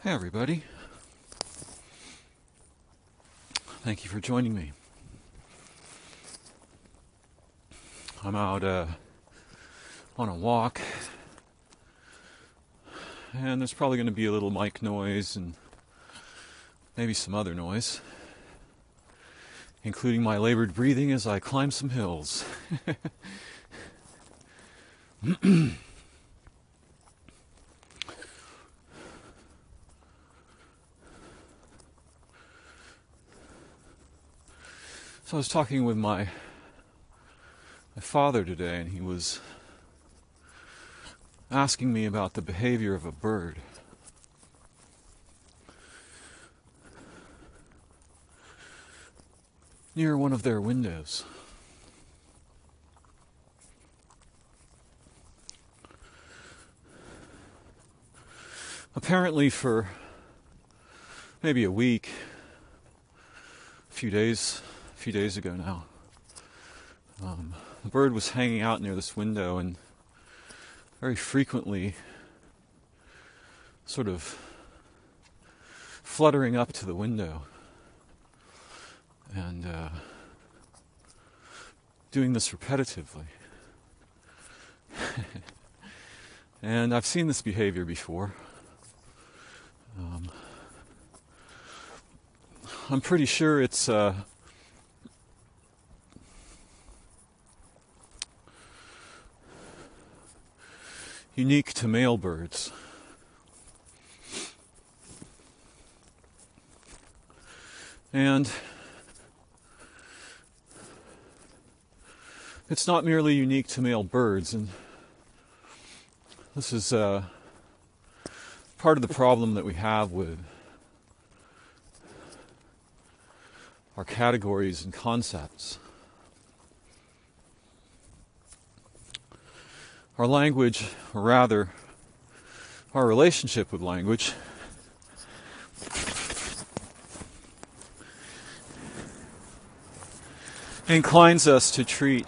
Hey everybody, thank you for joining me. I'm out on a walk, and there's probably going to be a little mic noise and maybe some other noise, including my labored breathing as I climb some hills. So I was talking with my father today, and he was asking me about the behavior of a bird. Near one of their windows. Apparently for maybe a week, a few days ago now, the bird was hanging out near this window and very frequently sort of fluttering up to the window and doing this repetitively. And I've seen this behavior before. I'm pretty sure it's unique to male birds. And it's not merely unique to male birds, and this is part of the problem that we have with our categories and concepts. Our language, or rather, our relationship with language, inclines us to treat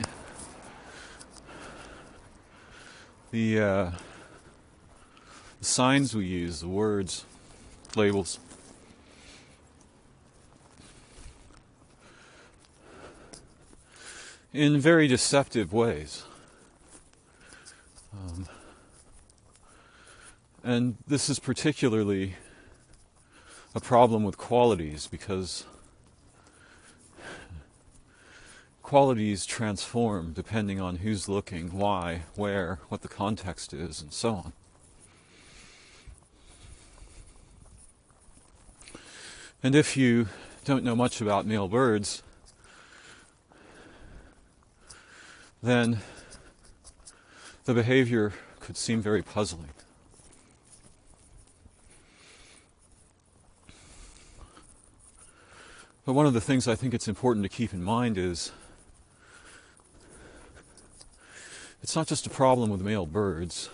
the signs we use, the words, labels, in very deceptive ways. And this is particularly a problem with qualities, because qualities transform depending on who's looking, why, where, what the context is, and so on. And if you don't know much about male birds, then the behavior could seem very puzzling. But one of the things I think it's important to keep in mind is it's not just a problem with male birds,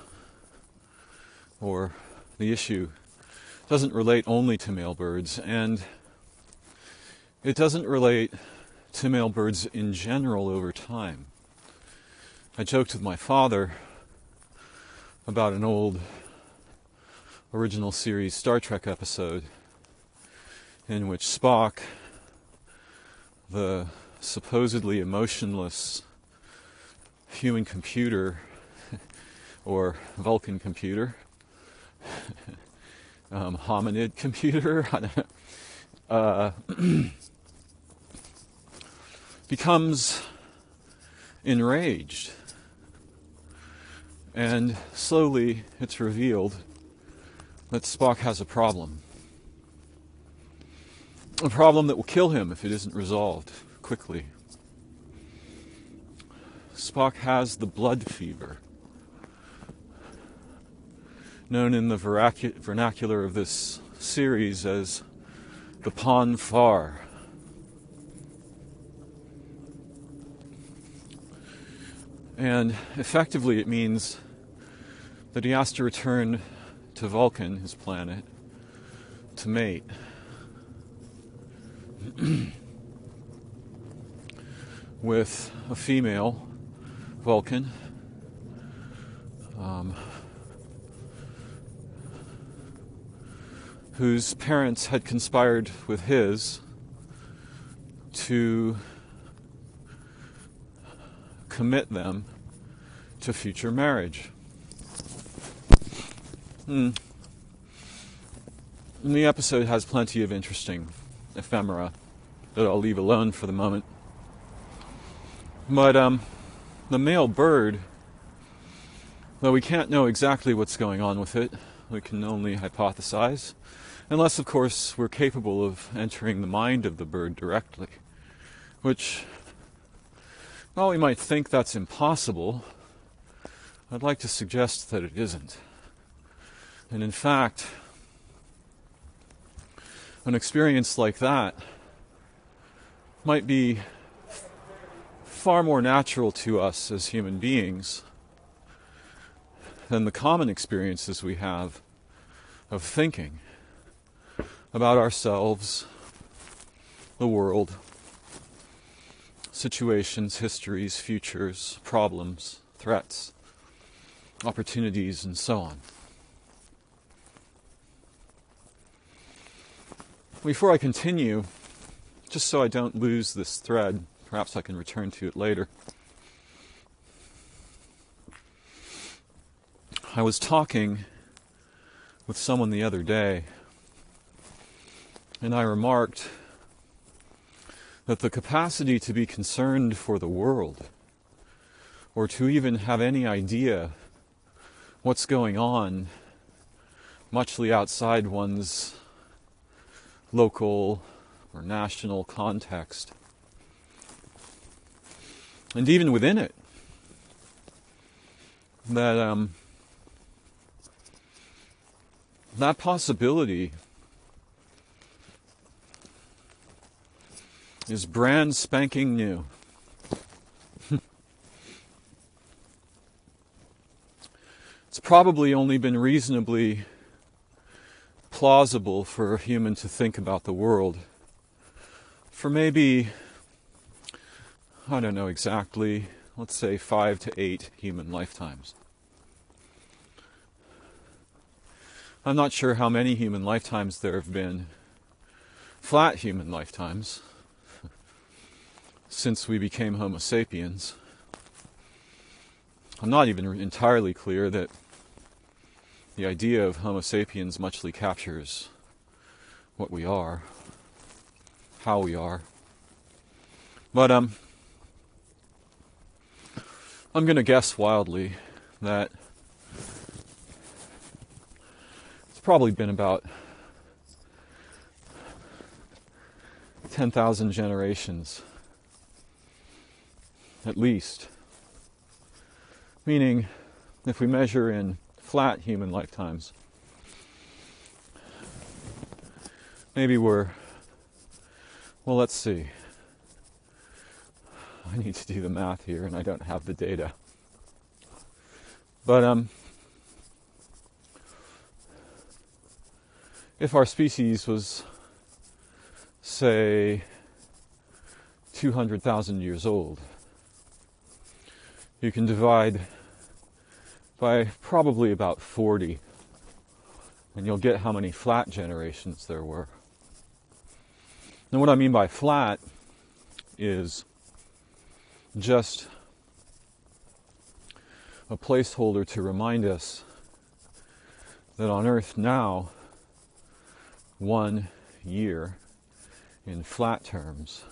or the issue doesn't relate only to male birds, and it doesn't relate to male birds in general over time. I joked with my father about an old original series Star Trek episode in which Spock, the supposedly emotionless human computer, or Vulcan computer, hominid computer, becomes enraged. And slowly it's revealed that Spock has a problem. A problem that will kill him if it isn't resolved quickly. Spock has the blood fever, known in the vernacular of this series as the Pon farr. And effectively it means that he has to return to Vulcan, his planet, to mate. With a female Vulcan, whose parents had conspired with his to commit them to future marriage. And the episode has plenty of interesting ephemera that I'll leave alone for the moment. But the male bird, though we can't know exactly what's going on with it, we can only hypothesize, unless, of course, we're capable of entering the mind of the bird directly, which, while we might think that's impossible, I'd like to suggest that it isn't. And in fact, an experience like that might be far more natural to us as human beings than the common experiences we have of thinking about ourselves, the world, situations, histories, futures, problems, threats, opportunities, and so on. Before I continue, just so I don't lose this thread, perhaps I can return to it later. I was talking with someone the other day, and I remarked that the capacity to be concerned for the world, or to even have any idea what's going on, muchly outside one's local or national context, and even within it, that that possibility is brand spanking new. It's probably only been reasonably plausible for a human to think about the world for maybe, I don't know exactly, let's say 5 to 8 human lifetimes. I'm not sure how many human lifetimes there have been, flat human lifetimes, since we became Homo sapiens. I'm not even entirely clear that the idea of Homo sapiens muchly captures what we are, how we are. But I'm going to guess wildly that it's probably been about 10,000 generations, at least. Meaning, if we measure in flat human lifetimes, maybe we're, well, let's see. I need to do the math here, and I don't have the data. But if our species was, say, 200,000 years old, you can divide by probably about 40, and you'll get how many flat generations there were. And what I mean by flat is just a placeholder to remind us that on Earth now, 1 year in flat terms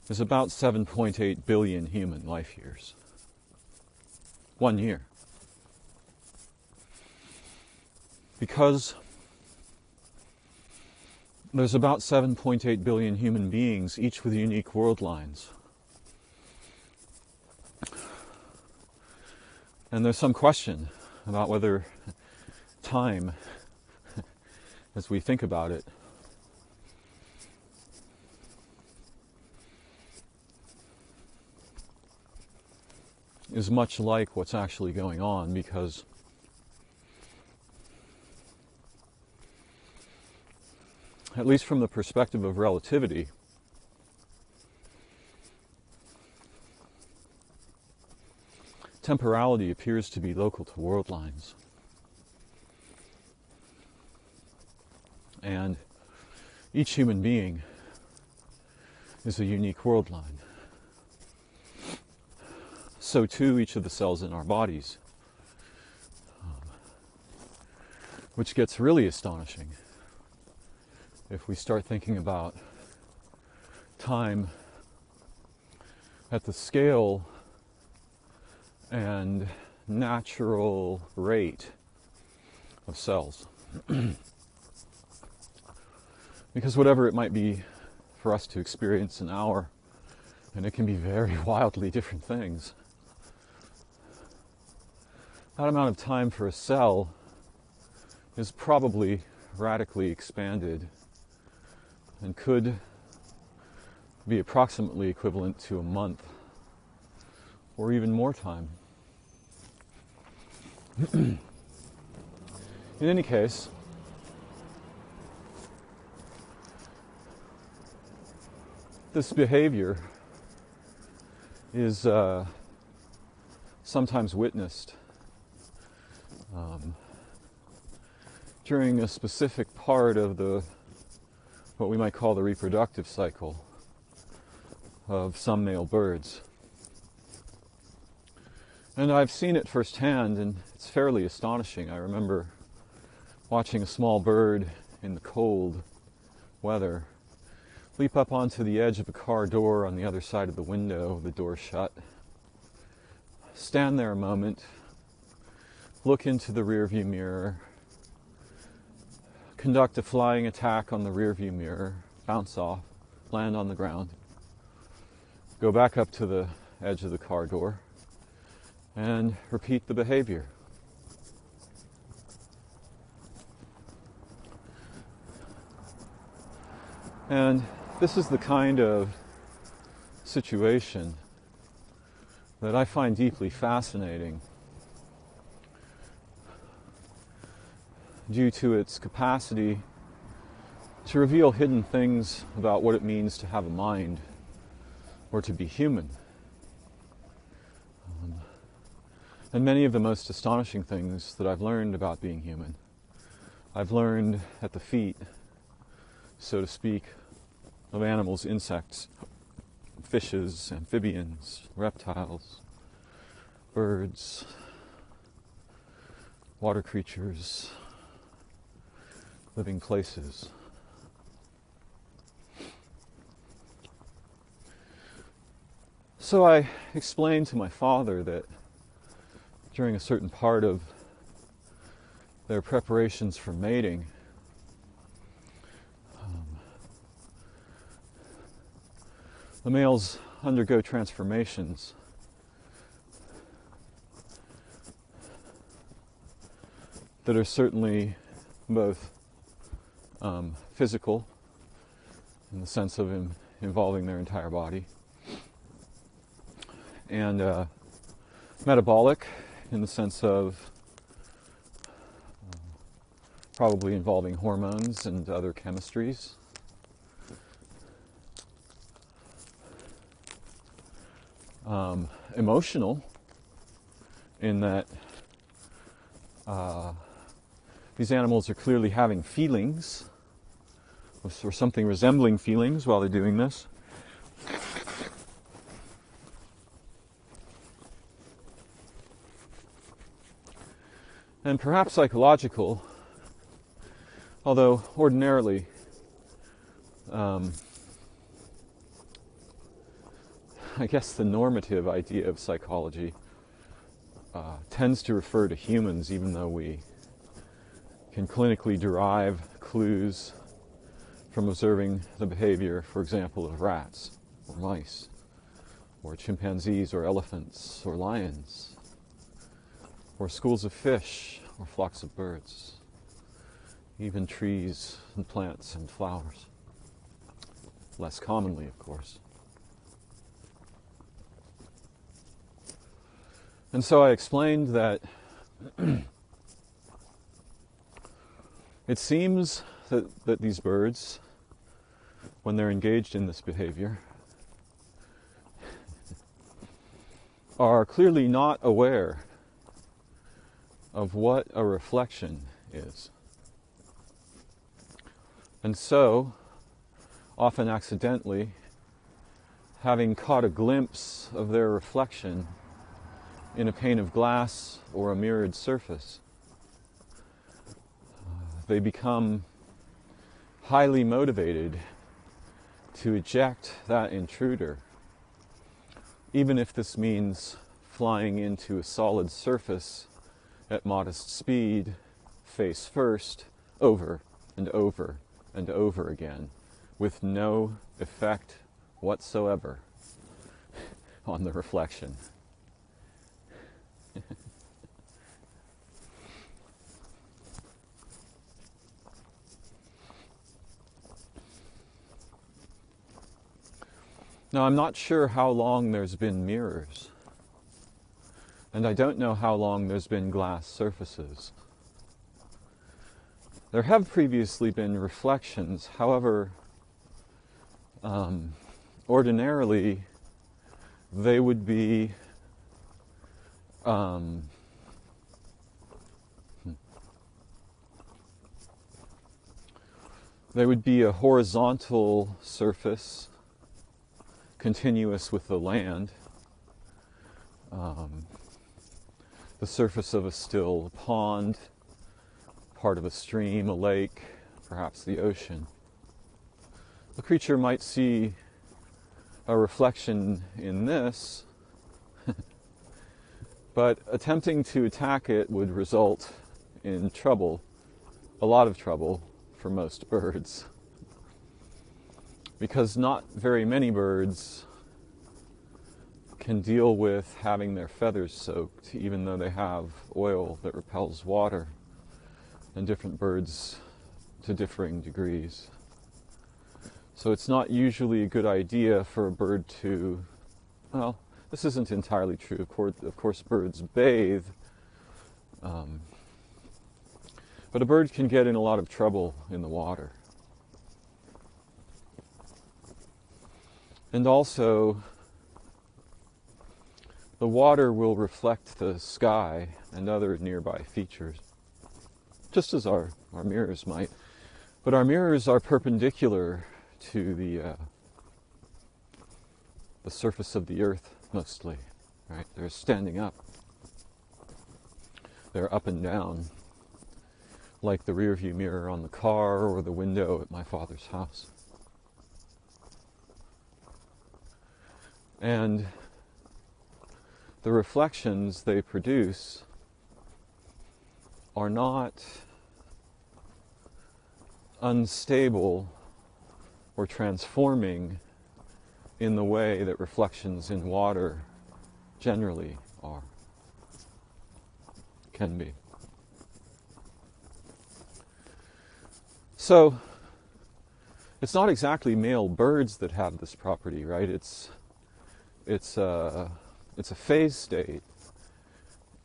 is about 7.8 billion human life years. 1 year. Because there's about 7.8 billion human beings, each with unique world lines. And there's some question about whether time, as we think about it, is much like what's actually going on, because at least from the perspective of relativity, temporality appears to be local to world lines. And each human being is a unique world line. So too each of the cells in our bodies, which gets really astonishing if we start thinking about time at the scale and natural rate of cells. Because whatever it might be for us to experience an hour, and it can be very wildly different things, that amount of time for a cell is probably radically expanded and could be approximately equivalent to a month or even more time. In any case, this behavior is sometimes witnessed during a specific part of what we might call the reproductive cycle of some male birds. And I've seen it firsthand, and it's fairly astonishing. I remember watching a small bird in the cold weather leap up onto the edge of a car door on the other side of the window, the door shut, stand there a moment, look into the rearview mirror, conduct a flying attack on the rearview mirror, bounce off, land on the ground, go back up to the edge of the car door, and repeat the behavior. And this is the kind of situation that I find deeply fascinating due to its capacity to reveal hidden things about what it means to have a mind or to be human. And many of the most astonishing things that I've learned about being human, I've learned at the feet, so to speak, of animals, insects, fishes, amphibians, reptiles, birds, water creatures, living places. So I explained to my father that during a certain part of their preparations for mating, the males undergo transformations that are certainly both physical, in the sense of involving their entire body, and metabolic, in the sense of probably involving hormones and other chemistries. Emotional, in that these animals are clearly having feelings, or something resembling feelings while they're doing this. And perhaps psychological, although ordinarily I guess the normative idea of psychology tends to refer to humans, even though we can clinically derive clues from observing the behavior, for example, of rats, or mice, or chimpanzees, or elephants, or lions, or schools of fish, or flocks of birds, even trees and plants and flowers. Less commonly, of course. And so I explained that it seems that these birds, when they're engaged in this behavior, are clearly not aware of what a reflection is. And so, often accidentally, having caught a glimpse of their reflection in a pane of glass or a mirrored surface, they become highly motivated to eject that intruder, even if this means flying into a solid surface at modest speed, face first, over and over and over again, with no effect whatsoever on the reflection. Now, I'm not sure how long there's been mirrors, and I don't know how long there's been glass surfaces. There have previously been reflections, however, ordinarily they would be a horizontal surface continuous with the land, the surface of a still pond, part of a stream, a lake, perhaps the ocean. The creature might see a reflection in this, but attempting to attack it would result in trouble, a lot of trouble for most birds, because not very many birds can deal with having their feathers soaked, even though they have oil that repels water, and different birds to differing degrees. So it's not usually a good idea for a bird to, well, this isn't entirely true. Of course birds bathe, but a bird can get in a lot of trouble in the water. And also, the water will reflect the sky and other nearby features, just as our mirrors might. But our mirrors are perpendicular to the surface of the earth, mostly, right? They're standing up. They're up and down, like the rear view mirror on the car or the window at my father's house. And the reflections they produce are not unstable or transforming in the way that reflections in water generally are, can be. So, it's not exactly male birds that have this property, right? It's a phase state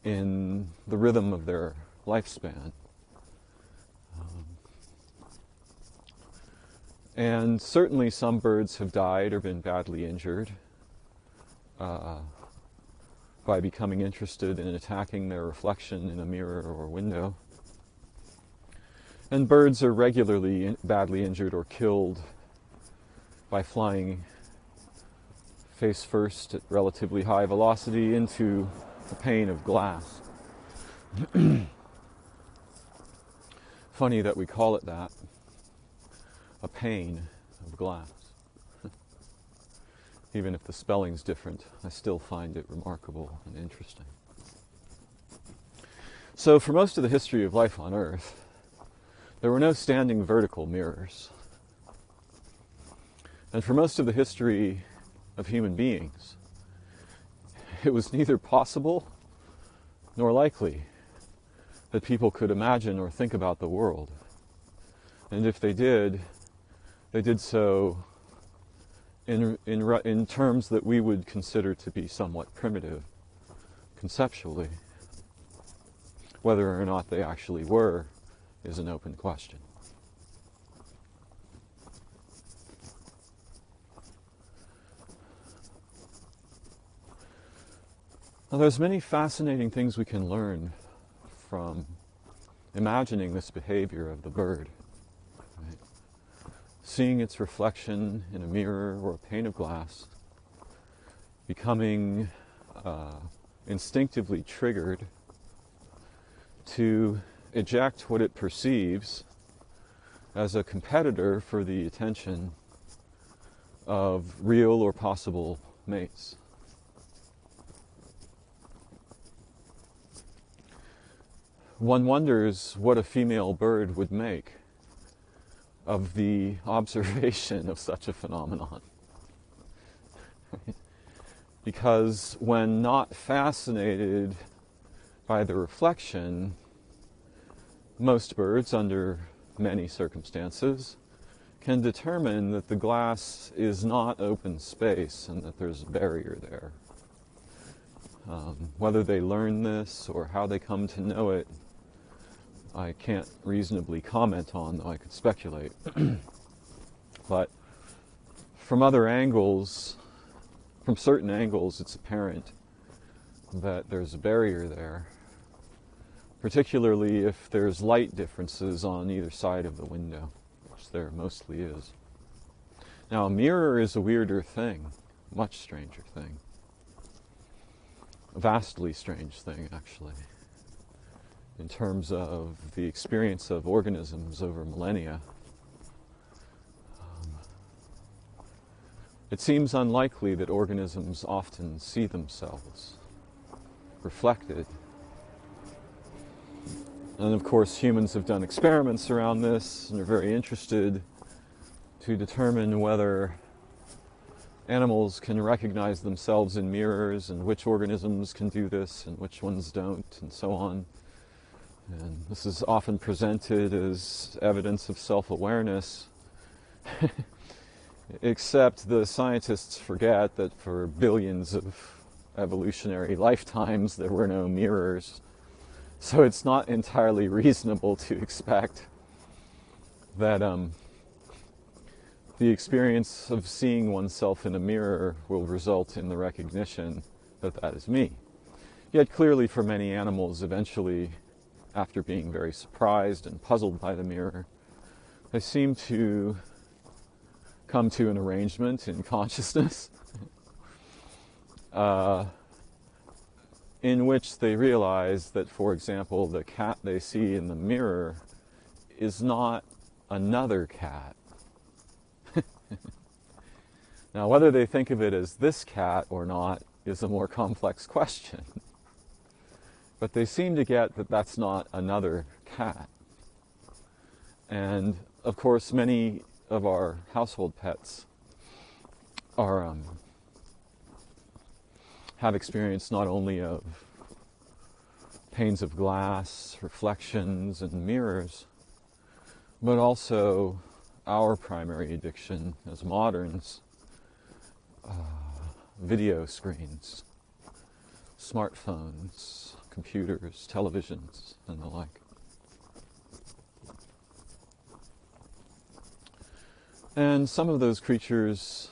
in the rhythm of their lifespan. And certainly some birds have died or been badly injured by becoming interested in attacking their reflection in a mirror or window. And birds are regularly badly injured or killed by flying face first at relatively high velocity into a pane of glass. Funny that we call it that, a pane of glass. Even if the spelling's different, I still find it remarkable and interesting. So for most of the history of life on Earth, there were no standing vertical mirrors. And for most of the history of human beings, it was neither possible nor likely that people could imagine or think about the world. And if they did so in terms that we would consider to be somewhat primitive, conceptually. Whether or not they actually were is an open question. Now, there's many fascinating things we can learn from imagining this behavior of the bird. Right? seeing its reflection in a mirror or a pane of glass, becoming instinctively triggered to eject what it perceives as a competitor for the attention of real or possible mates. One wonders what a female bird would make of the observation of such a phenomenon. Because when not fascinated by the reflection, most birds, under many circumstances, can determine that the glass is not open space and that there's a barrier there. Whether they learn this or how they come to know it, I can't reasonably comment on, though I could speculate. But from other angles, from certain angles, it's apparent that there's a barrier there, particularly if there's light differences on either side of the window, which there mostly is. Now, a mirror is a weirder thing, much stranger thing. A vastly strange thing, actually, in terms of the experience of organisms over millennia. It seems unlikely that organisms often see themselves reflected. And of course, humans have done experiments around this and are very interested to determine whether animals can recognize themselves in mirrors and which organisms can do this and which ones don't, and so on. And this is often presented as evidence of self-awareness, except the scientists forget that for billions of evolutionary lifetimes there were no mirrors. So it's not entirely reasonable to expect that the experience of seeing oneself in a mirror will result in the recognition that that is me. Yet clearly for many animals, eventually, after being very surprised and puzzled by the mirror, they seem to come to an arrangement in consciousness in which they realize that, for example, the cat they see in the mirror is not another cat. Now, whether they think of it as this cat or not is a more complex question. But they seem to get that that's not another cat. And, of course, many of our household pets are have experience not only of panes of glass, reflections, and mirrors, but also our primary addiction as moderns, video screens, smartphones, computers, televisions, and the like. And some of those creatures,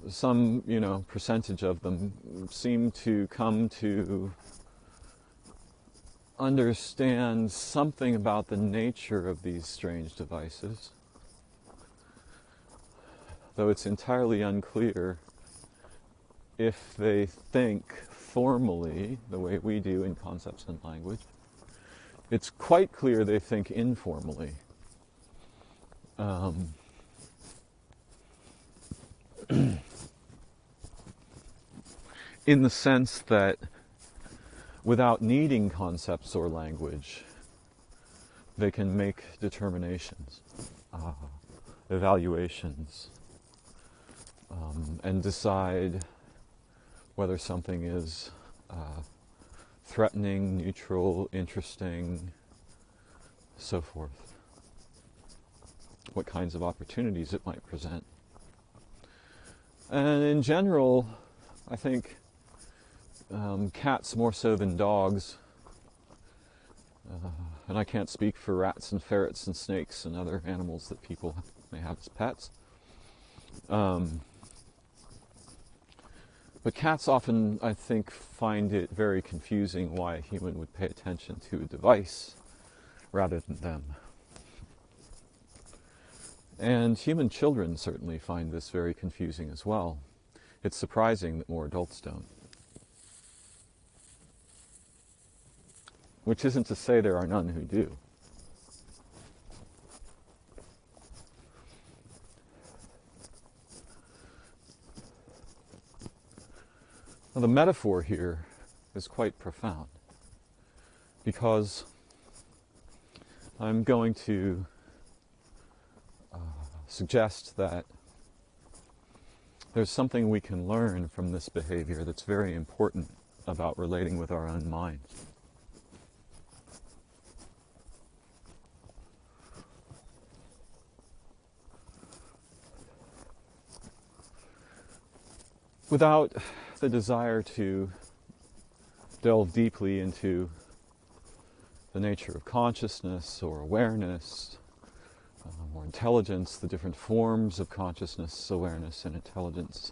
some, percentage of them seem to come to understand something about the nature of these strange devices, though it's entirely unclear if they think formally the way we do in concepts and language. It's quite clear they think informally. In the sense that without needing concepts or language, they can make determinations, evaluations, and decide whether something is threatening, neutral, interesting, so forth. What kinds of opportunities it might present. And in general, I think cats more so than dogs, and I can't speak for rats and ferrets and snakes and other animals that people may have as pets. But cats often, I think, find it very confusing why a human would pay attention to a device rather than them. And human children certainly find this very confusing as well. It's surprising that more adults don't. Which isn't to say there are none who do. Now, the metaphor here is quite profound, because I'm going to suggest that there's something we can learn from this behavior that's very important about relating with our own mind. Without the desire to delve deeply into the nature of consciousness or awareness or intelligence, the different forms of consciousness, awareness, and intelligence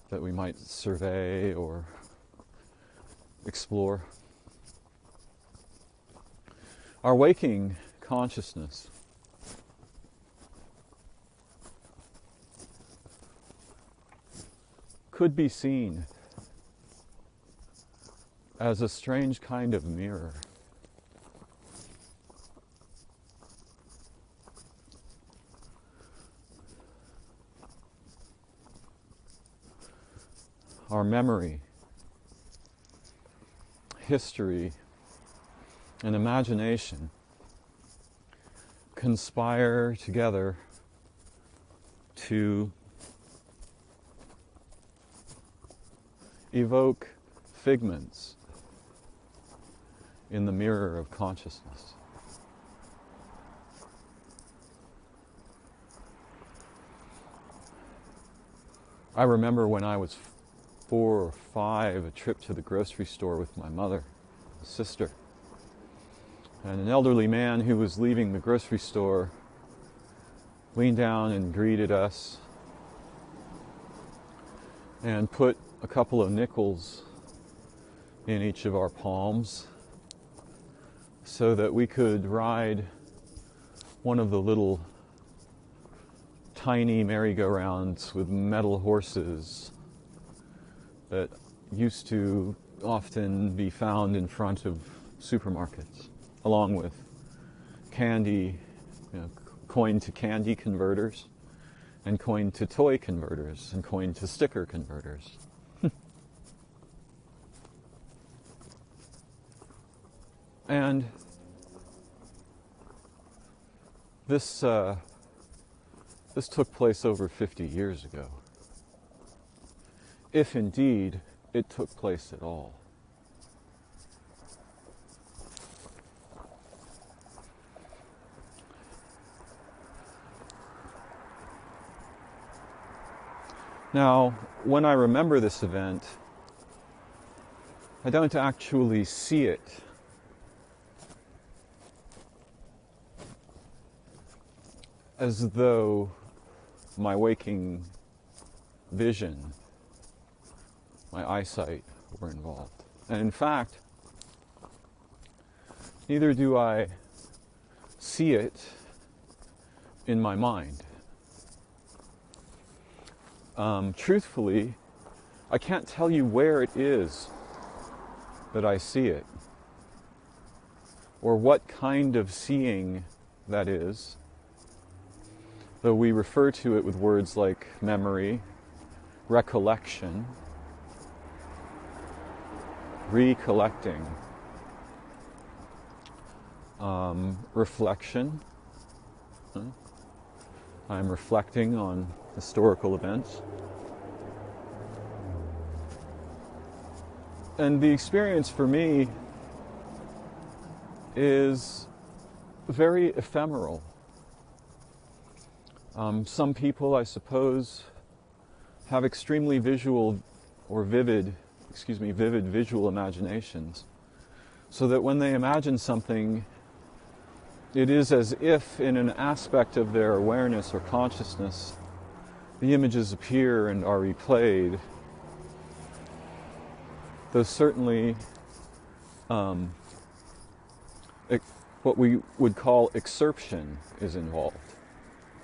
that we might survey or explore. Our waking consciousness could be seen as a strange kind of mirror. Our memory, history, and imagination conspire together to evoke figments in the mirror of consciousness. I remember when I was 4 or 5, a trip to the grocery store with my mother, a sister, and an elderly man who was leaving the grocery store leaned down and greeted us and put a couple of nickels in each of our palms so that we could ride one of the little tiny merry-go-rounds with metal horses that used to often be found in front of supermarkets, along with candy, coin to candy converters, and coin to toy converters, and coin to sticker converters. And this took place over 50 years ago, if indeed it took place at all. Now, when I remember this event, I don't actually see it as though my waking vision, my eyesight were involved. And in fact, neither do I see it in my mind. Truthfully, I can't tell you where it is that I see it, or what kind of seeing that is, though we refer to it with words like memory, recollection, recollecting, reflection. I'm reflecting on historical events. And the experience for me is very ephemeral. Some people, I suppose, have extremely visual or vivid visual imaginations, so that when they imagine something, it is as if in an aspect of their awareness or consciousness, the images appear and are replayed, though certainly what we would call excerption is involved.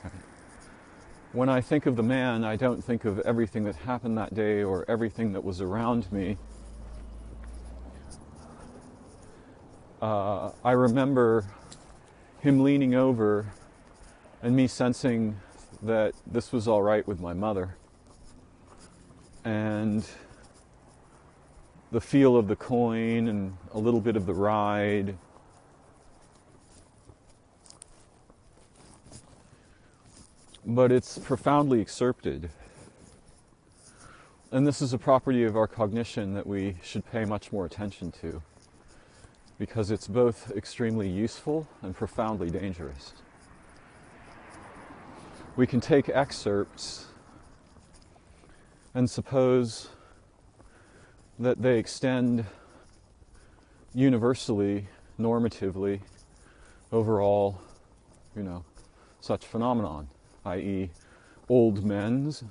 Right? when I think of the man, I don't think of everything that happened that day or everything that was around me. I remember him leaning over and me sensing that this was all right with my mother. And the feel of the coin and a little bit of the ride. But it's profoundly excerpted. And this is a property of our cognition that we should pay much more attention to, because it's both extremely useful and profoundly dangerous. We can take excerpts and suppose that they extend universally, normatively, over all, such phenomenon, i.e. old men's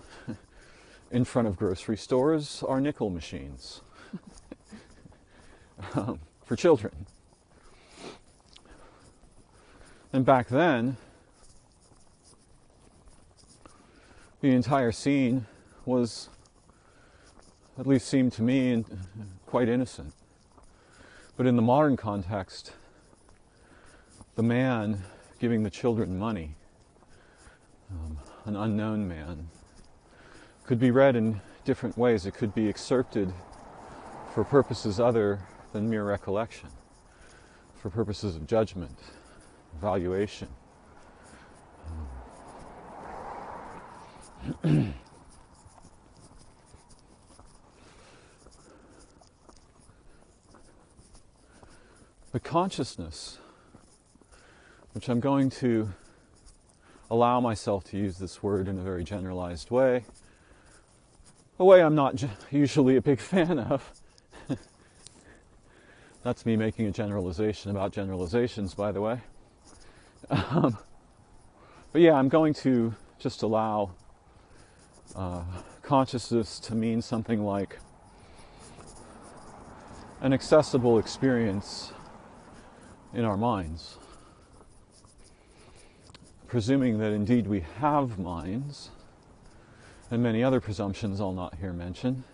in front of grocery stores are nickel machines for children. And back then, the entire scene was, at least seemed to me, quite innocent. But in the modern context, the man giving the children money, an unknown man, could be read in different ways. It could be excerpted for purposes other than mere recollection, for purposes of judgment, evaluation. The consciousness, which I'm going to allow myself to use this word in a very generalized way, a way I'm not usually a big fan of. That's me making a generalization about generalizations, by the way. But yeah, I'm going to just allow consciousness to mean something like an accessible experience in our minds, presuming that indeed we have minds, and many other presumptions I'll not here mention,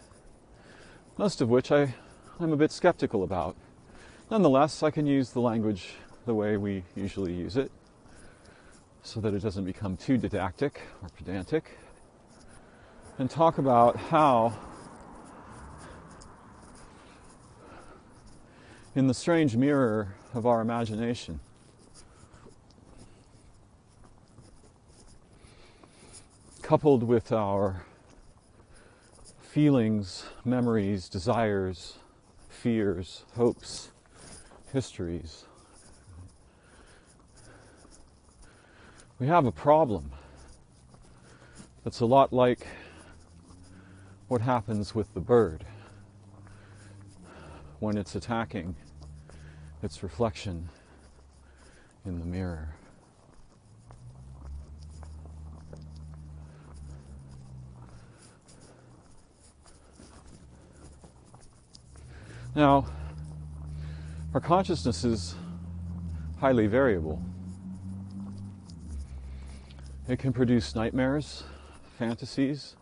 most of which I'm a bit skeptical about. Nonetheless, I can use the language the way we usually use it, so that it doesn't become too didactic or pedantic, and talk about how, in the strange mirror of our imagination, coupled with our feelings, memories, desires, fears, hopes, histories, we have a problem that's a lot like what happens with the bird when it's attacking its reflection in the mirror. Now, our consciousness is highly variable. It can produce nightmares, fantasies,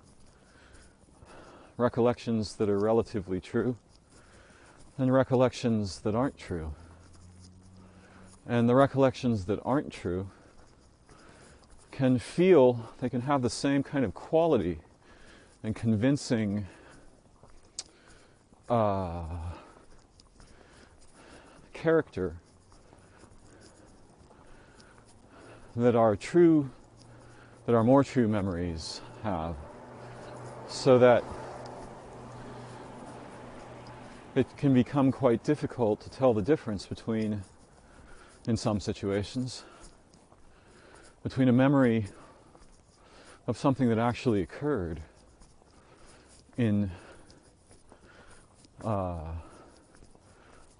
recollections that are relatively true, and recollections that aren't true. And the recollections that aren't true they can have the same kind of quality and convincing character that our more true memories have, so that it can become quite difficult to tell the difference between, in some situations, between a memory of something that actually occurred in a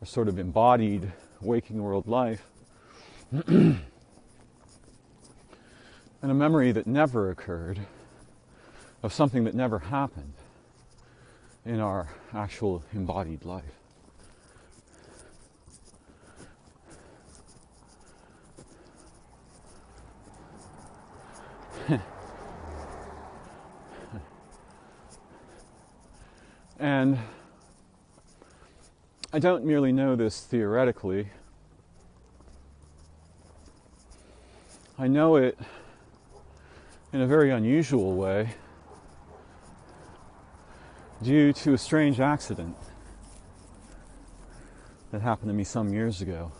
sort of embodied waking world life and a memory that never occurred of something that never happened in our actual embodied life. And I don't merely know this theoretically. I know it in a very unusual way due to a strange accident that happened to me some years ago.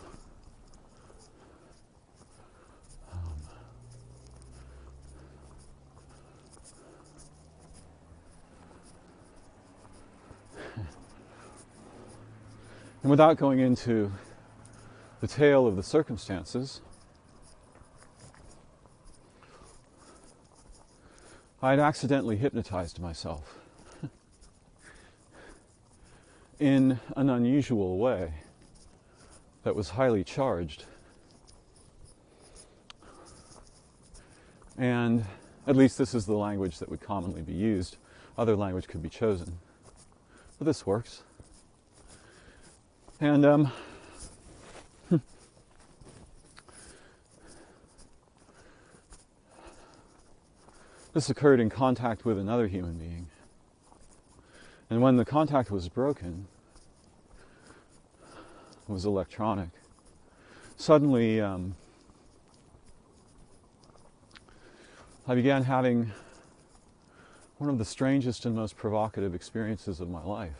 And without going into the tale of the circumstances, I had accidentally hypnotized myself in an unusual way that was highly charged. And at least this is the language that would commonly be used. Other language could be chosen. But this works. And this occurred in contact with another human being. And when the contact was broken, it was electronic. Suddenly, I began having one of the strangest and most provocative experiences of my life.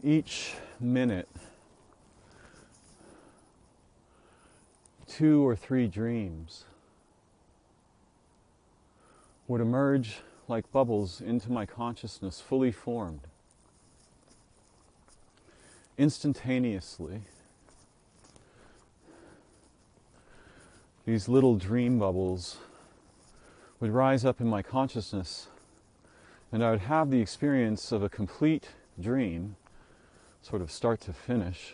Each minute, 2 or 3 dreams would emerge like bubbles into my consciousness, fully formed. Instantaneously, these little dream bubbles would rise up in my consciousness, and I would have the experience of a complete dream, sort of start to finish,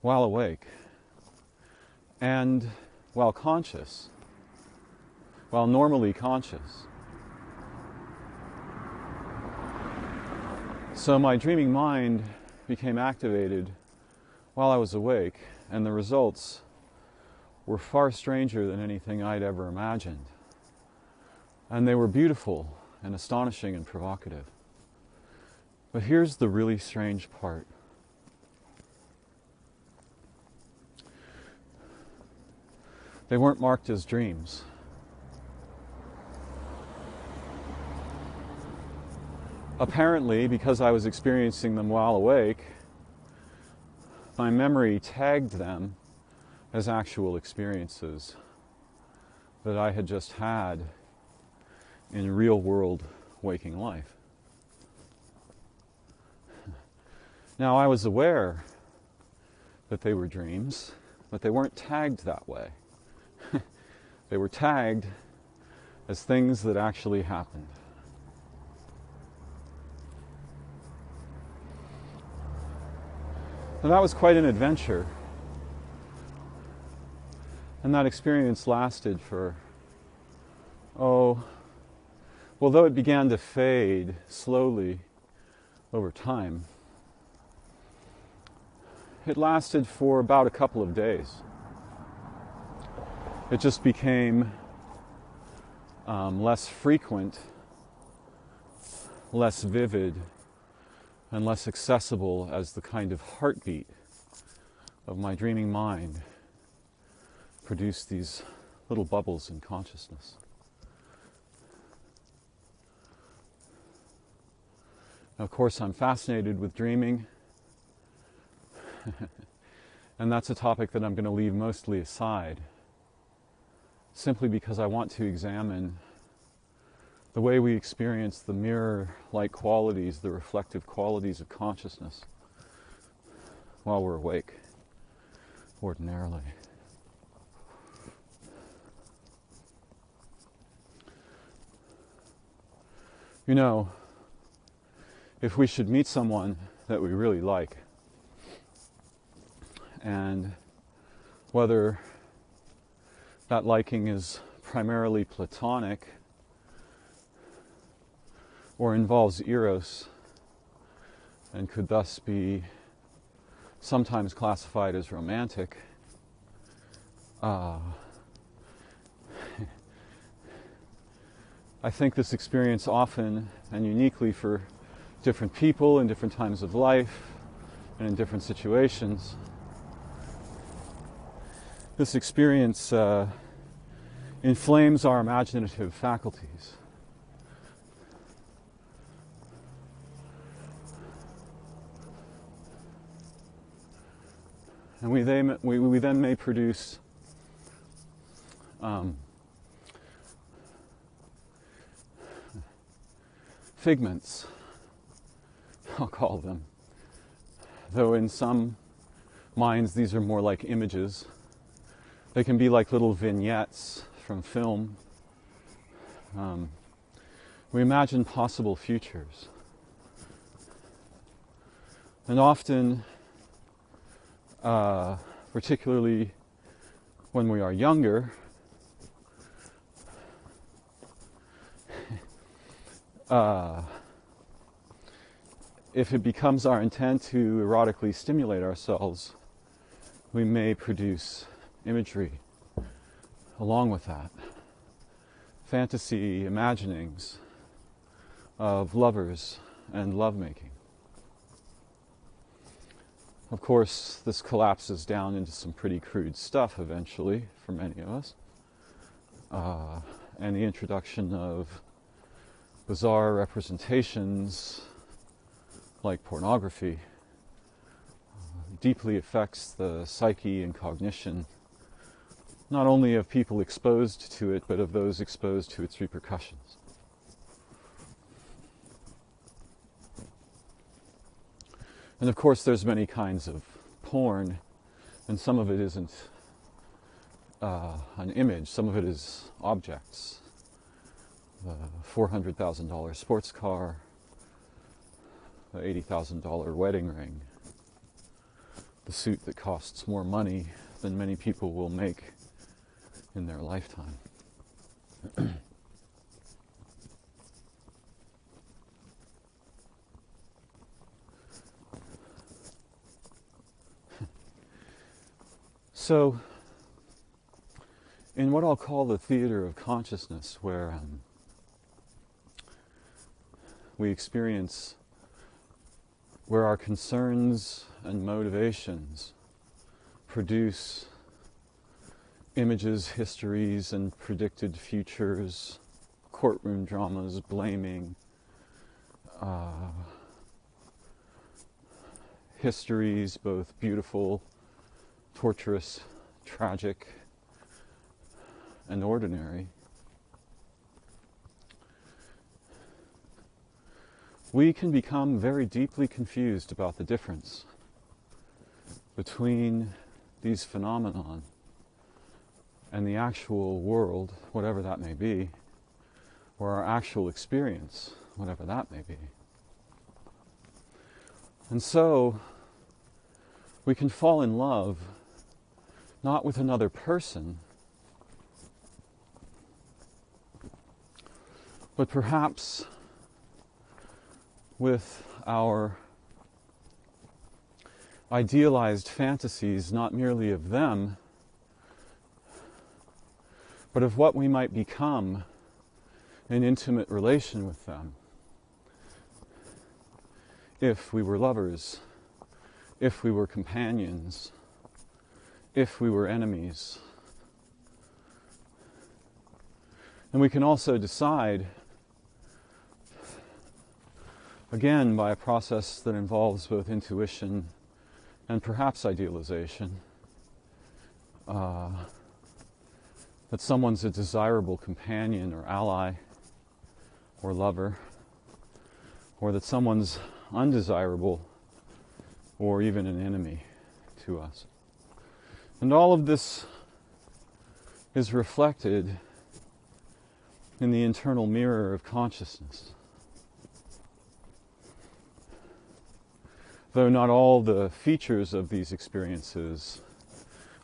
while awake and while conscious, while normally conscious. So my dreaming mind became activated while I was awake, and the results were far stranger than anything I'd ever imagined. And they were beautiful and astonishing and provocative. But here's the really strange part. They weren't marked as dreams. Apparently, because I was experiencing them while awake, my memory tagged them as actual experiences that I had just had in real-world waking life. Now, I was aware that they were dreams, but they weren't tagged that way. They were tagged as things that actually happened. And that was quite an adventure. And that experience lasted for, although it began to fade slowly over time, it lasted for about a couple of days. It just became less frequent, less vivid, and less accessible as the kind of heartbeat of my dreaming mind produced these little bubbles in consciousness. Now, of course, I'm fascinated with dreaming, and that's a topic that I'm going to leave mostly aside, simply because I want to examine the way we experience the mirror-like qualities, the reflective qualities of consciousness while we're awake, ordinarily. You know, if we should meet someone that we really like, and whether that liking is primarily platonic or involves eros and could thus be sometimes classified as romantic, I think this experience often and uniquely for different people in different times of life and in different situations, this experience inflames our imaginative faculties. And we then may produce figments, I'll call them. Though in some minds these are more like images. They can be like little vignettes from film. We imagine possible futures. And often, particularly when we are younger, if it becomes our intent to erotically stimulate ourselves, we may produce imagery along with that. Fantasy imaginings of lovers and lovemaking. Of course, this collapses down into some pretty crude stuff eventually for many of us. And the introduction of bizarre representations like pornography deeply affects the psyche and cognition, not only of people exposed to it, but of those exposed to its repercussions. And of course there's many kinds of porn, and some of it isn't an image, some of it is objects. The $400,000 sports car, the $80,000 wedding ring, the suit that costs more money than many people will make in their lifetime. So, in what I'll call the theater of consciousness, where we experience, where our concerns and motivations produce images, histories, and predicted futures, courtroom dramas, blaming, histories, both beautiful, torturous, tragic, and ordinary. We can become very deeply confused about the difference between these phenomenon and the actual world, whatever that may be, or our actual experience, whatever that may be. And so, we can fall in love not with another person, but perhaps with our idealized fantasies, not merely of them, but of what we might become in intimate relation with them if we were lovers, if we were companions, if we were enemies. And we can also decide, again, by a process that involves both intuition and perhaps idealization, that someone's a desirable companion or ally or lover, or that someone's undesirable or even an enemy to us. And all of this is reflected in the internal mirror of consciousness. Though not all the features of these experiences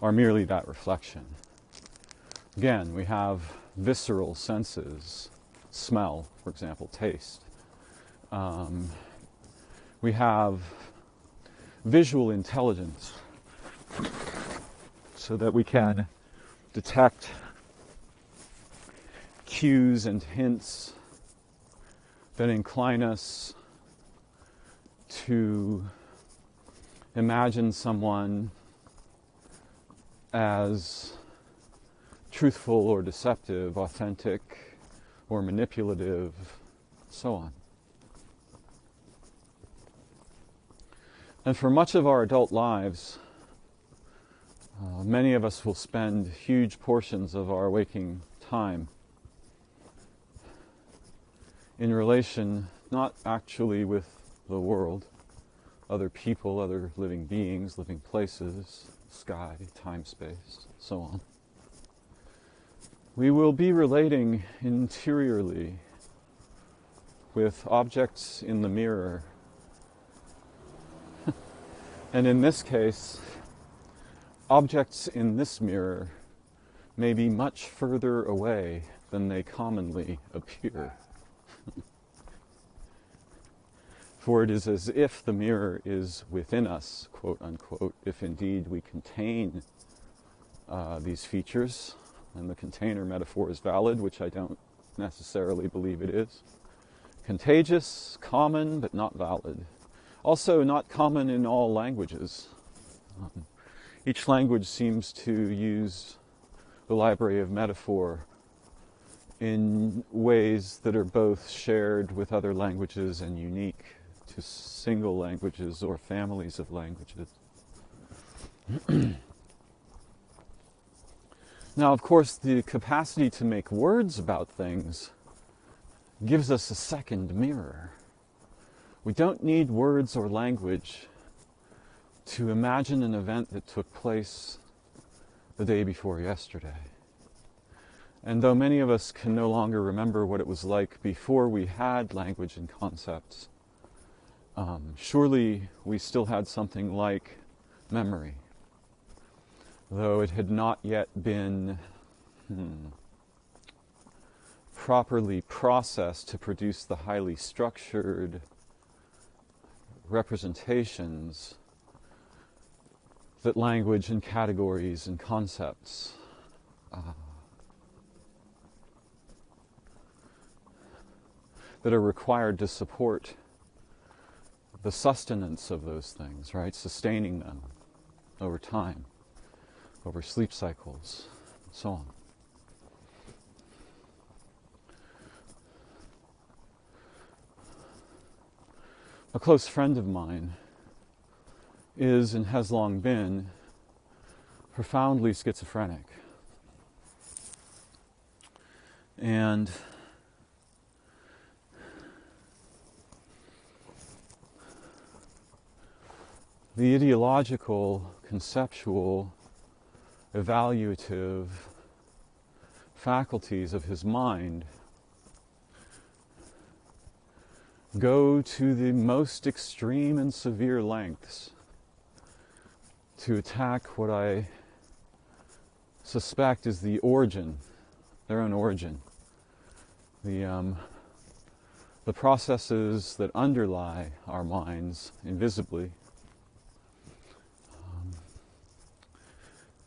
are merely that reflection. Again, we have visceral senses, smell, for example, taste. We have visual intelligence, so that we can detect cues and hints that incline us to imagine someone as truthful or deceptive, authentic or manipulative, so on. And for much of our adult lives, many of us will spend huge portions of our waking time in relation not actually with the world, other people, other living beings, living places, sky, time, space, so on. We will be relating interiorly with objects in the mirror. And in this case, objects in this mirror may be much further away than they commonly appear. For it is as if the mirror is within us, quote unquote, if indeed we contain these features, and the container metaphor is valid, which I don't necessarily believe it is. Contagious, common, but not valid. Also not common in all languages. Each language seems to use the library of metaphor in ways that are both shared with other languages and unique to single languages or families of languages. Now, of course, the capacity to make words about things gives us a second mirror. We don't need words or language to imagine an event that took place the day before yesterday. And though many of us can no longer remember what it was like before we had language and concepts, surely we still had something like memory, though it had not yet been properly processed to produce the highly structured representations that language and categories and concepts that are required to support the sustenance of those things, right? Sustaining them over time, over sleep cycles, and so on. A close friend of mine is and has long been profoundly schizophrenic. And the ideological, conceptual, evaluative faculties of his mind go to the most extreme and severe lengths to attack what I suspect is the origin, their own origin, the processes that underlie our minds invisibly,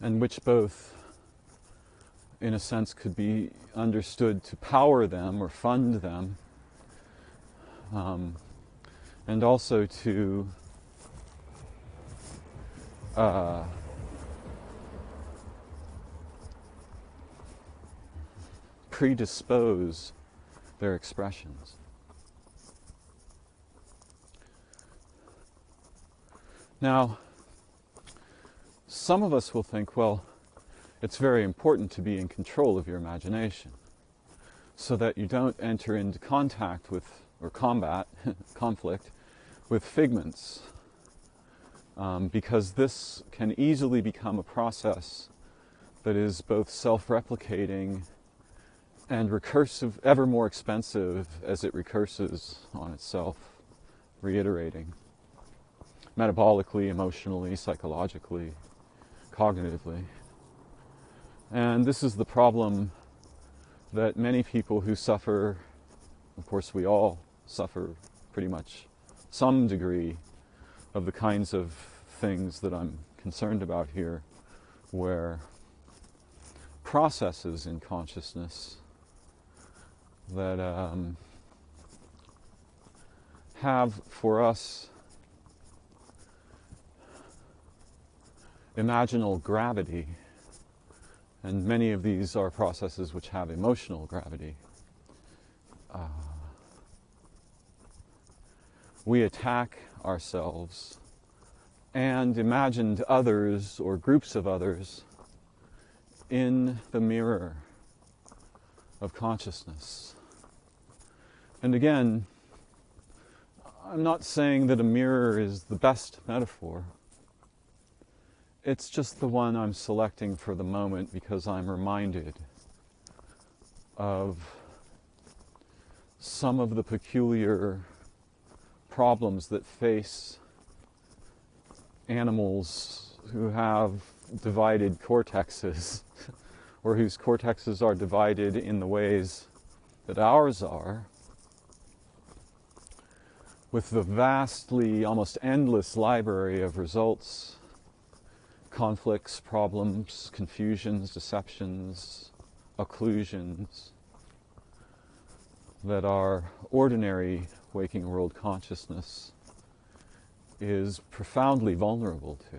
and which both, in a sense, could be understood to power them or fund them, and also to predispose their expressions. Now, some of us will think, well, it's very important to be in control of your imagination so that you don't enter into contact with, or combat, conflict with figments, because this can easily become a process that is both self-replicating and recursive, ever more expensive as it recurses on itself, reiterating, metabolically, emotionally, psychologically, cognitively. And this is the problem that many people who suffer, of course we all suffer pretty much some degree of the kinds of things that I'm concerned about here, where processes in consciousness that have for us imaginal gravity, and many of these are processes which have emotional gravity. We attack ourselves and imagined others or groups of others in the mirror of consciousness. And again, I'm not saying that a mirror is the best metaphor. It's just the one I'm selecting for the moment because I'm reminded of some of the peculiar problems that face animals who have divided cortexes, or whose cortexes are divided in the ways that ours are, with the vastly, almost endless library of results, conflicts, problems, confusions, deceptions, occlusions that our ordinary waking world consciousness is profoundly vulnerable to.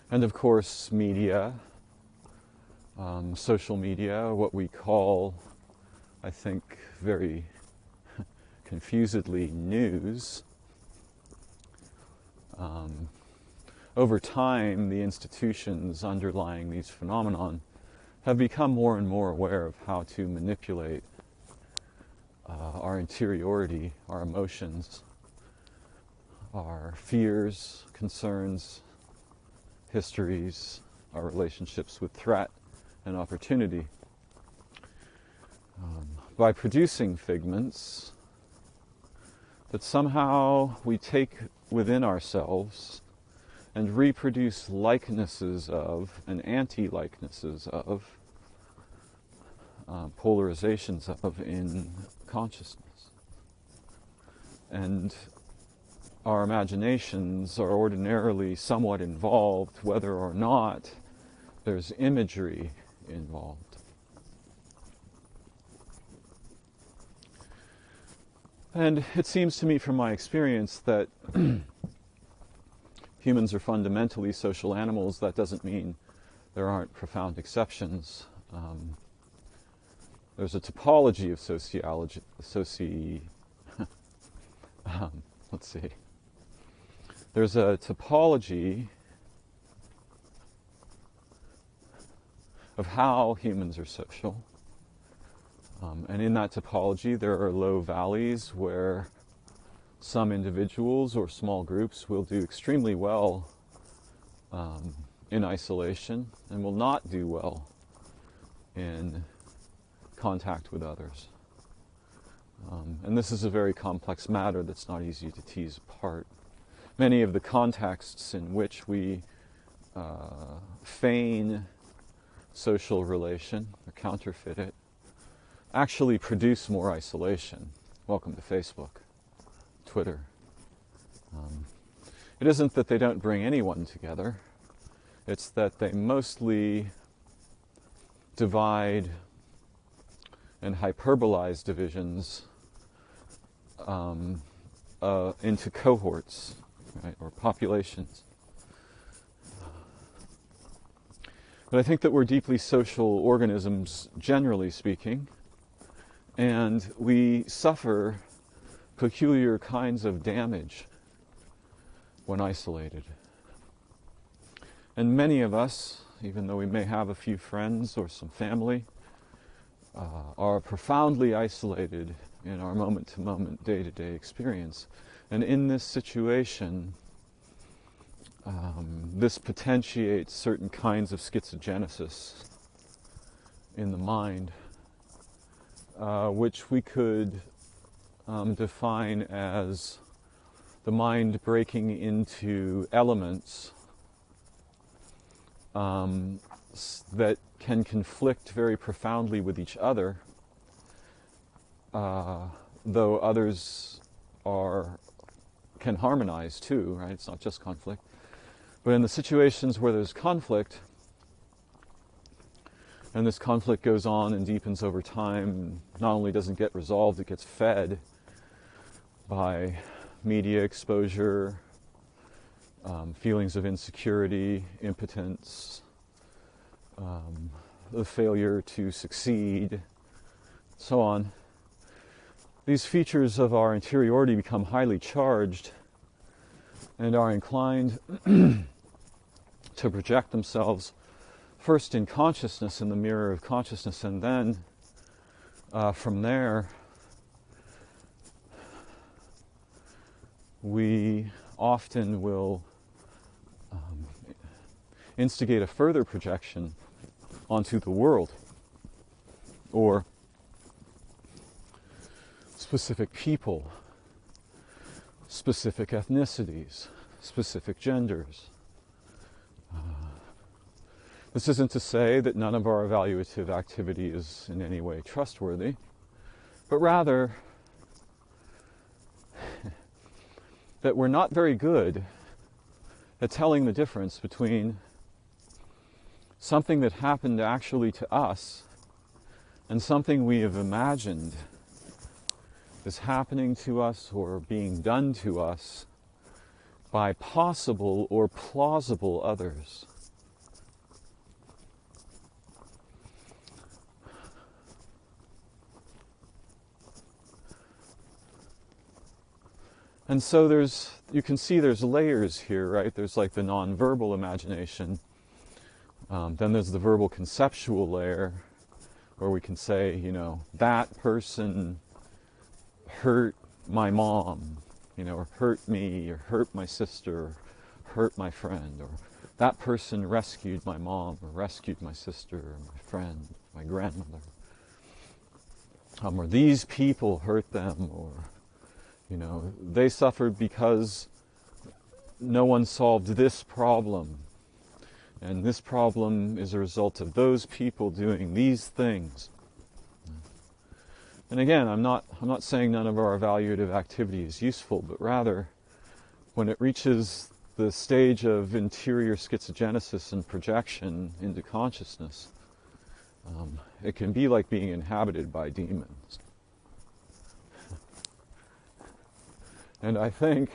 And of course, media, social media, what we call, I think, very confusedly news. Over time, the institutions underlying these phenomenon have become more and more aware of how to manipulate our interiority, our emotions, our fears, concerns, histories, our relationships with threat and opportunity. By producing figments that somehow we take within ourselves and reproduce likenesses of and anti-likenesses of, polarizations of in consciousness. And our imaginations are ordinarily somewhat involved, whether or not there's imagery involved. And it seems to me from my experience that humans are fundamentally social animals. That doesn't mean there aren't profound exceptions. There's a topology of sociology, let's see. There's a topology of how humans are social. And in that topology, there are low valleys where some individuals or small groups will do extremely well in isolation and will not do well in contact with others. And this is a very complex matter that's not easy to tease apart. Many of the contexts in which we feign social relation or counterfeit it actually produce more isolation. Welcome to Facebook, Twitter. It isn't that they don't bring anyone together. It's that they mostly divide and hyperbolize divisions into cohorts, right, or populations. But I think that we're deeply social organisms, generally speaking, and we suffer peculiar kinds of damage when isolated. And many of us, even though we may have a few friends or some family, are profoundly isolated in our moment-to-moment, day-to-day experience. And in this situation, this potentiates certain kinds of schizogenesis in the mind, which we could define as the mind breaking into elements that can conflict very profoundly with each other, though others can harmonize too, right? It's not just conflict. But in the situations where there's conflict, And this conflict goes on and deepens over time. Not only doesn't get resolved, it gets fed by media exposure, feelings of insecurity, impotence, the failure to succeed, so on. These features of our interiority become highly charged and are inclined to project themselves first in consciousness, in the mirror of consciousness, and then from there we often will instigate a further projection onto the world, or specific people, specific ethnicities, specific genders. This isn't to say that none of our evaluative activity is in any way trustworthy, but rather that we're not very good at telling the difference between something that happened actually to us and something we have imagined is happening to us or being done to us by possible or plausible others. And so you can see there's layers here, right? There's like the non-verbal imagination. Then there's the verbal conceptual layer, where we can say, that person hurt my mom, or hurt me, or hurt my sister, or hurt my friend, or that person rescued my mom, or rescued my sister, or my friend, my grandmother. Or these people hurt them, or they suffered because no one solved this problem. And this problem is a result of those people doing these things. And again, I'm not saying none of our evaluative activity is useful, but rather, when it reaches the stage of interior schizogenesis and projection into consciousness, it can be like being inhabited by demons. And I think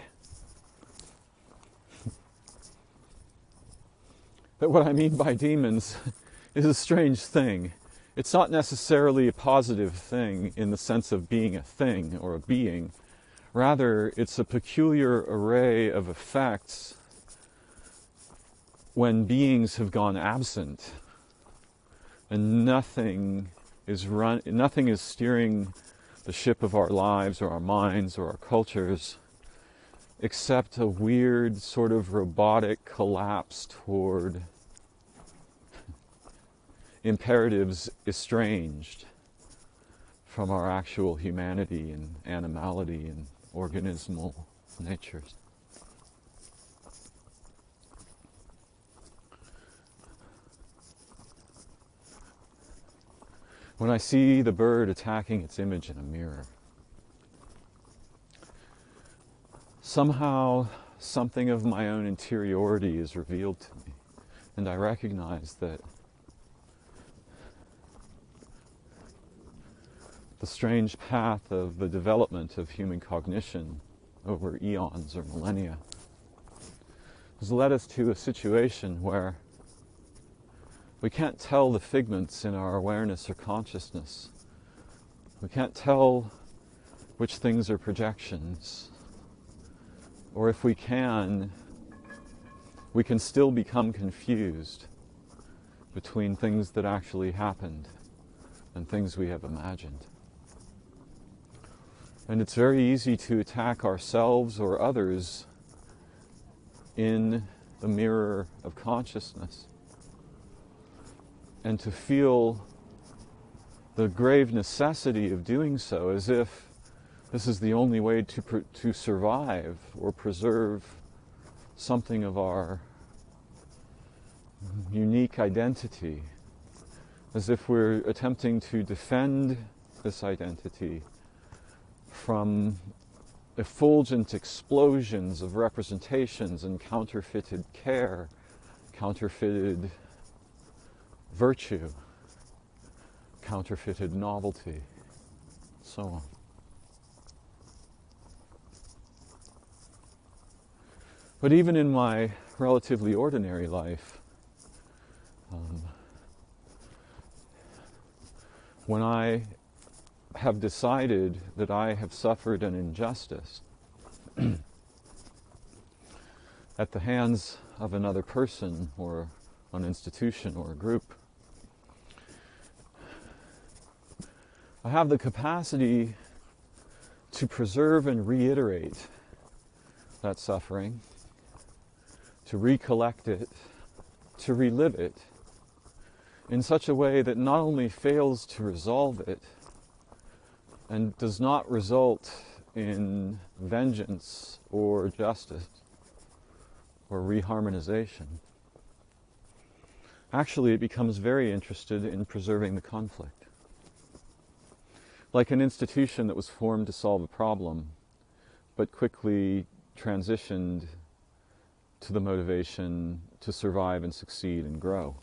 that what I mean by demons is a strange thing. It's not necessarily a positive thing in the sense of being a thing or a being. Rather, it's a peculiar array of effects when beings have gone absent and nothing is steering the ship of our lives or our minds or our cultures, except a weird sort of robotic collapse toward imperatives estranged from our actual humanity and animality and organismal natures. When I see the bird attacking its image in a mirror, somehow something of my own interiority is revealed to me, and I recognize that the strange path of the development of human cognition over eons or millennia has led us to a situation where we can't tell the figments in our awareness or consciousness. We can't tell which things are projections. Or if we can still become confused between things that actually happened and things we have imagined. And it's very easy to attack ourselves or others in the mirror of consciousness, and to feel the grave necessity of doing so, as if this is the only way to survive or preserve something of our unique identity, as if we're attempting to defend this identity from effulgent explosions of representations and counterfeited care, counterfeited virtue, counterfeited novelty, so on. But even in my relatively ordinary life, when I have decided that I have suffered an injustice at the hands of another person or an institution or a group, I have the capacity to preserve and reiterate that suffering, to recollect it, to relive it in such a way that not only fails to resolve it and does not result in vengeance or justice or reharmonization. Actually, it becomes very interested in preserving the conflict. Like an institution that was formed to solve a problem, but quickly transitioned to the motivation to survive and succeed and grow.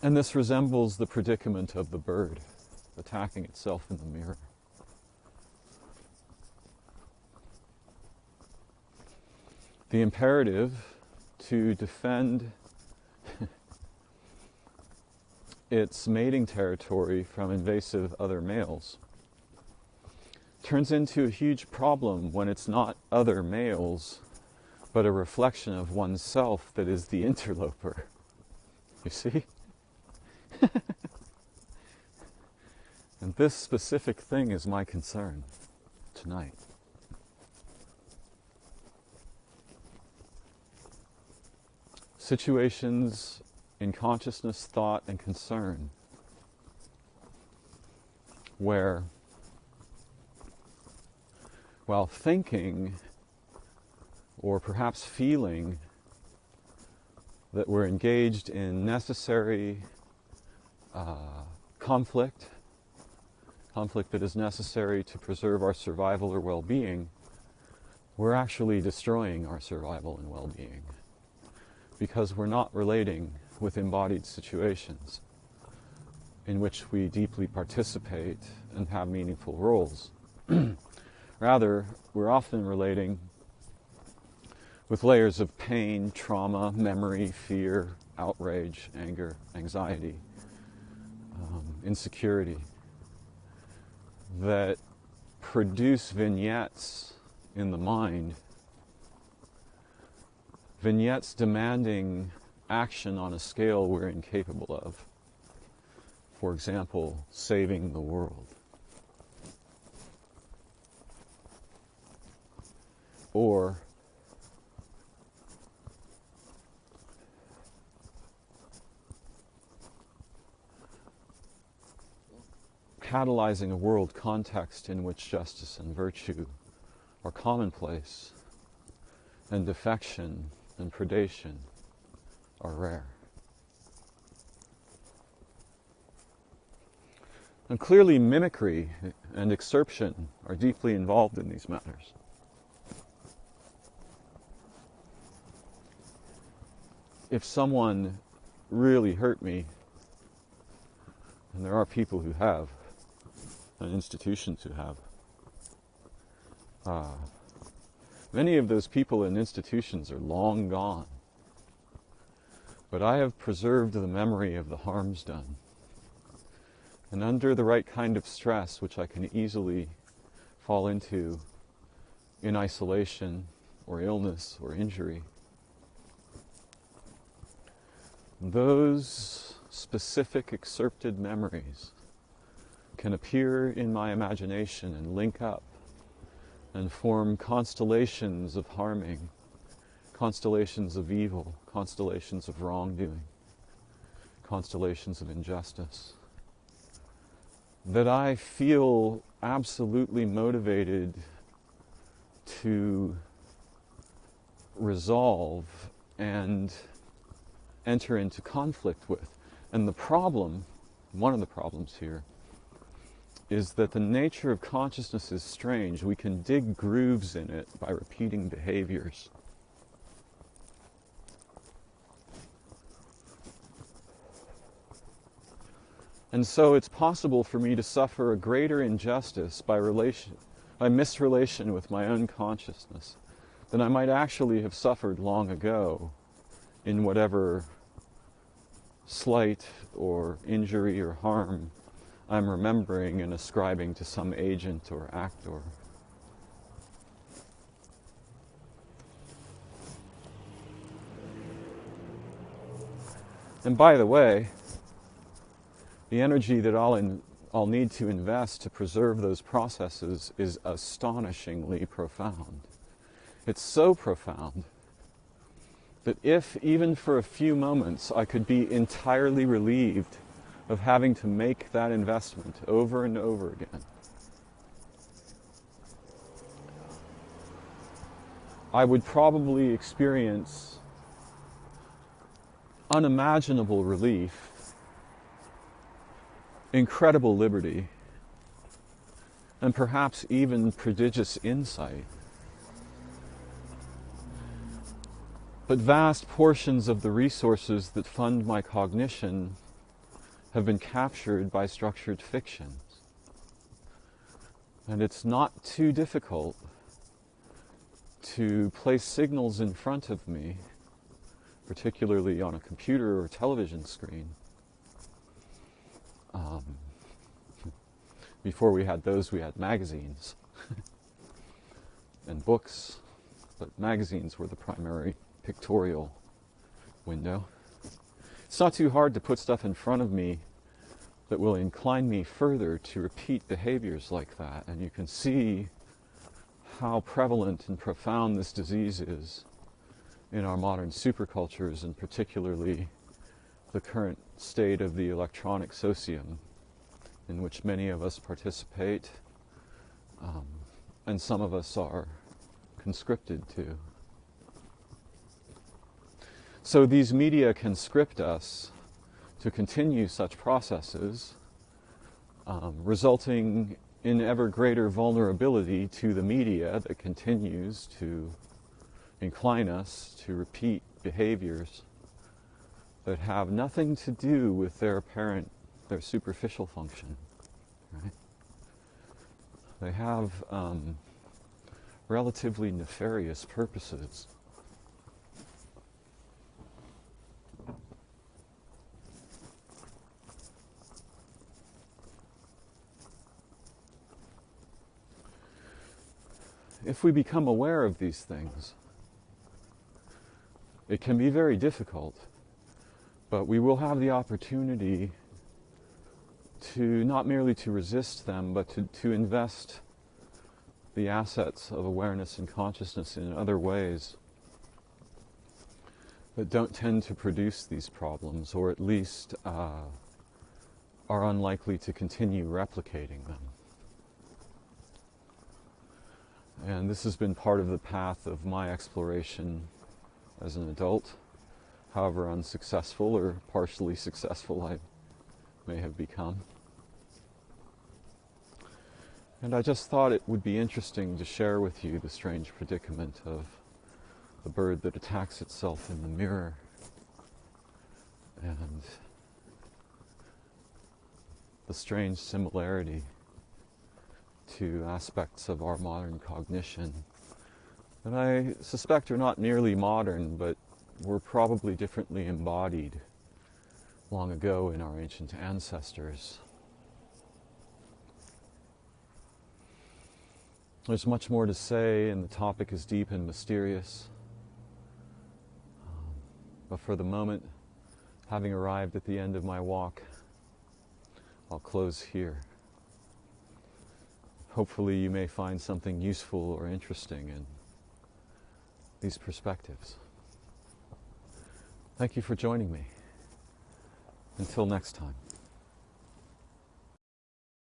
And this resembles the predicament of the bird attacking itself in the mirror. The imperative to defend its mating territory from invasive other males turns into a huge problem when it's not other males, but a reflection of oneself that is the interloper. You see? And this specific thing is my concern tonight. Situations in consciousness, thought, and concern where, while thinking or perhaps feeling that we're engaged in necessary conflict that is necessary to preserve our survival or well-being, we're actually destroying our survival and well-being because we're not relating with embodied situations in which we deeply participate and have meaningful roles. Rather, we're often relating with layers of pain, trauma, memory, fear, outrage, anger, anxiety, insecurity, that produce vignettes in the mind, vignettes demanding action on a scale we're incapable of. For example, saving the world. Or catalyzing a world context in which justice and virtue are commonplace, and defection and predation are rare. And clearly mimicry and excerption are deeply involved in these matters. If someone really hurt me, and there are people who have, and institutions who have, many of those people and institutions are long gone. But I have preserved the memory of the harms done. And under the right kind of stress, which I can easily fall into in isolation or illness or injury, those specific excerpted memories can appear in my imagination and link up and form constellations of harming, constellations of evil, constellations of wrongdoing, constellations of injustice, that I feel absolutely motivated to resolve and enter into conflict with. And the problem, one of the problems here, is that the nature of consciousness is strange. We can dig grooves in it by repeating behaviors And so it's possible for me to suffer a greater injustice by misrelation with my own consciousness than I might actually have suffered long ago in whatever slight or injury or harm I'm remembering and ascribing to some agent or actor. And by the way, the energy that I'll need to invest to preserve those processes is astonishingly profound. It's so profound that if, even for a few moments, I could be entirely relieved of having to make that investment over and over again, I would probably experience unimaginable relief, incredible liberty, and perhaps even prodigious insight. But vast portions of the resources that fund my cognition have been captured by structured fictions. And it's not too difficult to place signals in front of me, particularly on a computer or television screen. Before we had those, we had magazines and books, but magazines were the primary pictorial window. It's not too hard to put stuff in front of me that will incline me further to repeat behaviors like that, and you can see how prevalent and profound this disease is in our modern supercultures, and particularly the current state of the electronic socium in which many of us participate, and some of us are conscripted to. So these media can script us to continue such processes, resulting in ever greater vulnerability to the media that continues to incline us to repeat behaviors that have nothing to do with their superficial function, right? They have relatively nefarious purposes. If we become aware of these things, it can be very difficult, but we will have the opportunity to not merely to resist them, but to invest the assets of awareness and consciousness in other ways that don't tend to produce these problems, or at least are unlikely to continue replicating them. And this has been part of the path of my exploration as an adult, however unsuccessful or partially successful I may have become. And I just thought it would be interesting to share with you the strange predicament of the bird that attacks itself in the mirror, and the strange similarity to aspects of our modern cognition that I suspect are not merely modern, but were probably differently embodied long ago in our ancient ancestors. There's much more to say, and the topic is deep and mysterious. But for the moment, having arrived at the end of my walk, I'll close here. Hopefully you may find something useful or interesting in these perspectives. Thank you for joining me. Until next time.